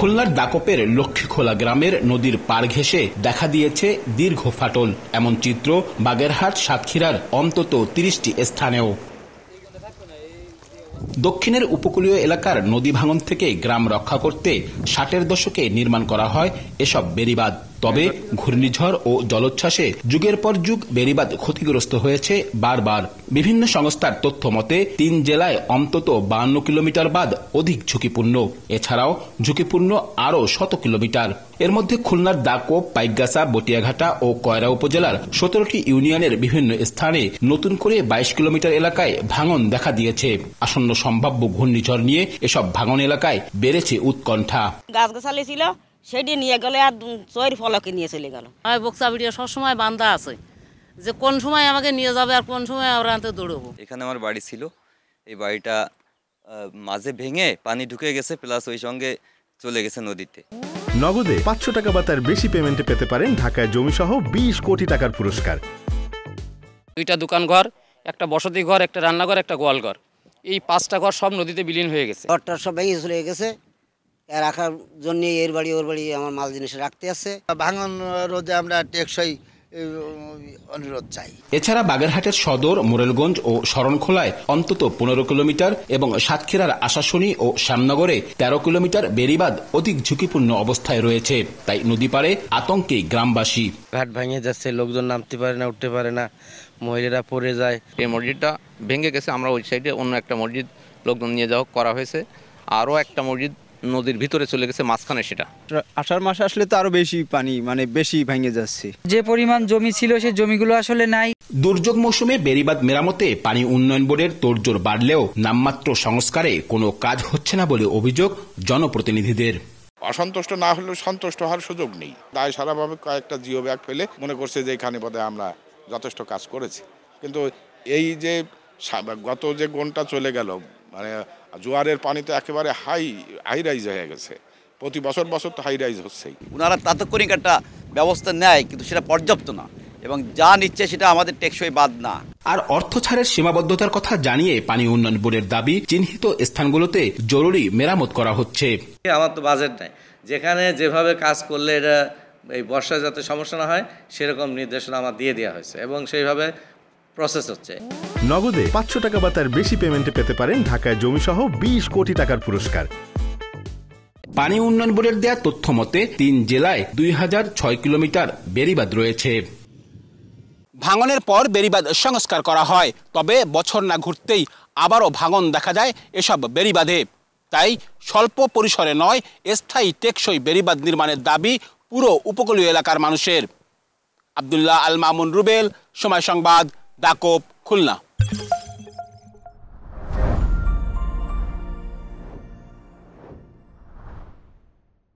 খুলনার দাকপের লক্ষ্মীখোলা গ্রামের নদীর পাড় ঘেঁষে দেখা দিয়েছে দীর্ঘ ফাটল। এমন চিত্র বাগেরহাট সাতক্ষীরার অন্তত ৩০টি স্থানেও। দক্ষিণের উপকূলীয় এলাকার নদী ভাঙন থেকে গ্রাম রক্ষা করতে ৬০-এর দশকে নির্মাণ করা হয় এসব বেড়িবাঁধ। তবে ঘূর্ণিঝড় ও জলোচ্ছ্বাসে যুগের পর যুগ বেড়িবাঁধ ক্ষতিগ্রস্ত হয়েছে বারবার। বিভিন্ন সংস্থার তথ্য মতে ৩ জেলায় অন্তত ৫২ কিলোমিটার বাঁধ অধিক ঝুঁকিপূর্ণ। এছাড়াও ঝুঁকিপূর্ণ আরও শত কিলোমিটার। এর মধ্যে খুলনার দাকপ, পাইকগাছা, বটিয়াঘাটা ও কয়রা উপজেলার ১৭টি ইউনিয়নের বিভিন্ন স্থানে নতুন করে ২২ কিলোমিটার এলাকায় ভাঙন দেখা দিয়েছে। আসন্ন সম্ভাব্য ঘূর্ণিঝড় নিয়ে এসব ভাঙন এলাকায় বেড়েছে উৎকণ্ঠা। গাছগাছালি ছিল সেটি নিয়ে গেলে আর চৈর ফলকে নিয়ে চলে গেল। বক্সা ভিডিও সবসময় বান্ধা আছে যে কোন সময় আমাকে নিয়ে যাবে আর কোন সময় আমরা আনতে দৌড়বো। এখানে আমার বাড়ি ছিল, এই বাড়িটা মাঝে ভেঙে পানি ঢুকে গেছে, প্লাস ওই সঙ্গে চলে গেছে নদীতে। নগদে ৫০০ টাকা বা তার বেশি পেমেন্টে পেতে পারেন ঢাকায় জমিসহ ২০ কোটি টাকার পুরস্কার। ২টা দোকান ঘর, একটা বসতি ঘর, একটা রান্নাঘর, একটা গোয়াল ঘর, এই 5টা ঘর সব নদীতে বিলীন হয়ে গেছে। ঘরটার সব ভেঙে চলে গেছে, রাখার জন্য এর বাড়ি ওর বাড়ি আমার মাল জিনিস রাখতে আছে। ভাঙন রোধে আমরা টেকসই অনুরোধ চাই। এছাড়া বাগেরহাটের সদর, মোরেলগঞ্জ ও শরণখোলায় অন্তত ১৫ কিলোমিটার এবং সাতক্ষীরার আশাশুনি ও শ্যামনগরে ১৩ কিলোমিটার বেড়িবাঁধ অধিক ঝুঁকিপূর্ণ অবস্থায় রয়েছে। তাই নদী পাড়ে আতঙ্কে গ্রামবাসী। ঘাট ভেঙে যাচ্ছে, লোকজন নামতে পারে না, উঠতে পারে না, মহিলারা পড়ে যায়। এই মসজিদটা ভেঙে গেছে, আমরা ওই সাইডে অন্য একটা মসজিদ লোকজন নিয়ে যাওয়া করা হয়েছে। আরও একটা মসজিদ নদীর ভিতরে চলে গেছে মাঝখানে। সেটা আষাঢ় মাস আসলে তো আরো বেশি পানি বেশি ভেঙে যাচ্ছে। যে পরিমাণ জমি ছিল সেই জমিগুলো আসলে নাই। দুর্যোগ মৌসুমে বেড়িবাঁধ মেরামতে পানি উন্নয়ন বোর্ডের তোড়জোড় বাড়লেও নামমাত্র সংস্কারে কোনো কাজ হচ্ছে না বলে অভিযোগ জনপ্রতিনিধিদের। অসন্তুষ্ট না হলেও সন্তুষ্ট হওয়ার সুযোগ নেই। দায় সারাভাবে কয়েকটা জিও ব্যাগ ফেলে মনে করছে যে এখানে বোধহয় আমরা যথেষ্ট কাজ করেছি, কিন্তু এই যে গত যে গনটা চলে গেল, জোয়ারের পানি তো একেবারে হাই রাইজ হয়ে গেছে। প্রতি বছর তো হাই রাইজ হচ্ছেই। ওনারা তাৎক্ষণিক একটা ব্যবস্থা নেয়, কিন্তু সেটা পর্যাপ্ত না, এবং যা নিচ্ছে সেটা আমাদের টেকসই বাদ না। আর অর্থ ছাড়ের সীমাবদ্ধতার কথা জানিয়ে পানি উন্নয়ন বোর্ডের দাবি, চিহ্নিত স্থানগুলোতে জরুরি মেরামত করা হচ্ছে। আমার তো বাজেট নাই, যেখানে যেভাবে কাজ করলে এটা এই বর্ষায় যাতে সমস্যা না হয় সেরকম নির্দেশনা আমার দিয়ে দেওয়া হয়েছে এবং সেইভাবে প্রসেস হচ্ছে। নগদে ৫০০ টাকা বা তার বেশি পেমেন্টে পেতে পারেন ঢাকায় জমিসহ ২০ কোটি টাকার পুরস্কার। পানি উন্নয়ন বোর্ডের দেয়া তথ্য মতে ৩ জেলায় ২০০৬ কিলোমিটার বেড়িবাঁধ রয়েছে। ভাঙনের পর বেড়িবাঁধ সংস্কার করা হয়, তবে বছর না ঘুরতেই আবারও ভাঙন দেখা যায় এসব বেড়িবাঁধে। তাই স্বল্প পরিসরে নয়, স্থায়ী টেকসই বেড়িবাঁধ নির্মাণের দাবি পুরো উপকূলীয় এলাকার মানুষের। আব্দুল্লাহ আল মামুন রুবেল, সময় সংবাদ, দাকপ, খুলনা।